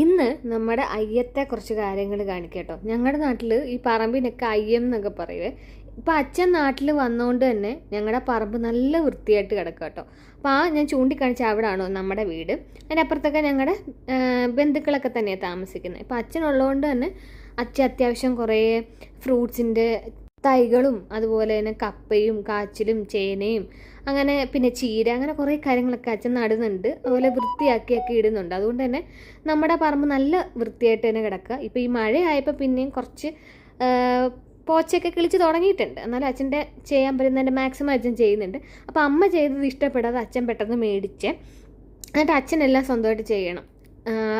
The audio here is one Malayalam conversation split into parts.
ഇന്ന് നമ്മുടെ അയ്യത്തെ കുറച്ച് കാര്യങ്ങൾ കാണിക്കാം കേട്ടോ. ഞങ്ങളുടെ നാട്ടിൽ ഈ പറമ്പിനൊക്കെ അയ്യം എന്നൊക്കെ പറയുവേ. ഇപ്പം അച്ഛൻ നാട്ടിൽ വന്നതുകൊണ്ട് തന്നെ ഞങ്ങളുടെ പറമ്പ് നല്ല വൃത്തിയായിട്ട് കിടക്കുക കേട്ടോ. അപ്പോൾ ഞാൻ ചൂണ്ടിക്കാണിച്ച അവിടെയാണോ നമ്മുടെ വീട്. അതിൻ്റെ അപ്പുറത്തൊക്കെ ഞങ്ങളുടെ ബന്ധുക്കളൊക്കെ തന്നെയാണ് താമസിക്കുന്നത്. ഇപ്പം അച്ഛനുള്ളതുകൊണ്ട് തന്നെ അച്ഛൻ അത്യാവശ്യം കുറേ ഫ്രൂട്ട്സിൻ്റെ തൈകളും അതുപോലെ തന്നെ കപ്പയും കാച്ചിലും ചേനയും അങ്ങനെ പിന്നെ ചീര അങ്ങനെ കുറേ കാര്യങ്ങളൊക്കെ അച്ഛൻ നടുന്നുണ്ട്. അതുപോലെ വൃത്തിയാക്കിയൊക്കെ ഇടുന്നുണ്ട്. അതുകൊണ്ട് തന്നെ നമ്മുടെ പറമ്പ് നല്ല വൃത്തിയായിട്ട് തന്നെ കിടക്കുക. ഇപ്പോൾ ഈ മഴയായപ്പോൾ പിന്നെയും കുറച്ച് പോച്ചയൊക്കെ കിളിച്ച് തുടങ്ങിയിട്ടുണ്ട്. എന്നാലും അച്ഛൻ്റെ ചെയ്യാൻ പറ്റുന്നതിൻ്റെ മാക്സിമം അച്ഛൻ ചെയ്യുന്നുണ്ട്. അപ്പോൾ അമ്മ ചെയ്തത് ഇഷ്ടപ്പെടാതെ അച്ഛൻ പെട്ടെന്ന് മേടിച്ച് എന്നിട്ട് അച്ഛനെല്ലാം സ്വന്തമായിട്ട് ചെയ്യണം.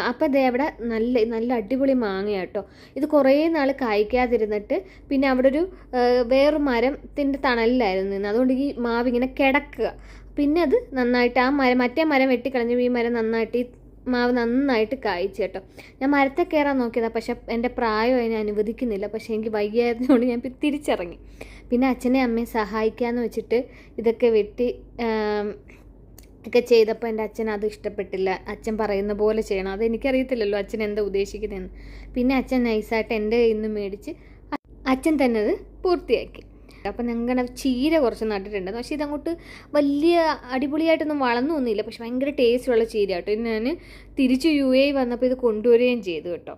അപ്പോൾ ദേ അവിടെ നല്ല നല്ല അടിപൊളി മാങ്ങ കേട്ടോ. ഇത് കുറേ നാൾ കായ്ക്കാതിരുന്നിട്ട് പിന്നെ അവിടെ ഒരു വേറൊരു മരത്തിൻ്റെ തണലിലായിരുന്നു നിന്ന്. അതുകൊണ്ട് ഈ മാവ് ഇങ്ങനെ കിടക്കുക. പിന്നെ അത് നന്നായിട്ട് ആ മരം മറ്റേ മരം വെട്ടിക്കളഞ്ഞു ഈ മരം നന്നായിട്ട് ഈ മാവ് നന്നായിട്ട് കായ്ച്ചു കേട്ടോ. ഞാൻ മരത്തെ കയറാൻ നോക്കിയതാണ്, പക്ഷെ എൻ്റെ പ്രായം അതിനെ അനുവദിക്കുന്നില്ല. പക്ഷേ എനിക്ക് വയ്യായിരുന്നതുകൊണ്ട് ഞാൻ തിരിച്ചിറങ്ങി. പിന്നെ അച്ഛനെ അമ്മയെ സഹായിക്കാമെന്ന് വെച്ചിട്ട് ഇതൊക്കെ വെട്ടി ഒക്കെ ചെയ്തപ്പോൾ എൻ്റെ അച്ഛൻ അത് ഇഷ്ടപ്പെട്ടില്ല. അച്ഛൻ പറയുന്ന പോലെ ചെയ്യണം. അതെനിക്കറിയത്തില്ലല്ലോ അച്ഛൻ എന്താ ഉദ്ദേശിക്കുന്നതെന്ന്. പിന്നെ അച്ഛൻ നൈസായിട്ട് എൻ്റെ കയ്യിൽ നിന്ന് മേടിച്ച് അച്ഛൻ തന്നെ അത് പൂർത്തിയാക്കി. അപ്പം ഞങ്ങളുടെ ചീര കുറച്ച് നട്ടിട്ടുണ്ട്. പക്ഷേ ഇതങ്ങോട്ട് വലിയ അടിപൊളിയായിട്ടൊന്നും വളർന്നൊന്നുമില്ല. പക്ഷെ ഭയങ്കര ടേസ്റ്റുള്ള ചീര കേട്ടോ. ഇത് ഞാൻ തിരിച്ച് യു എ വന്നപ്പോൾ ഇത് കൊണ്ടുവരികയും ചെയ്തു കേട്ടോ.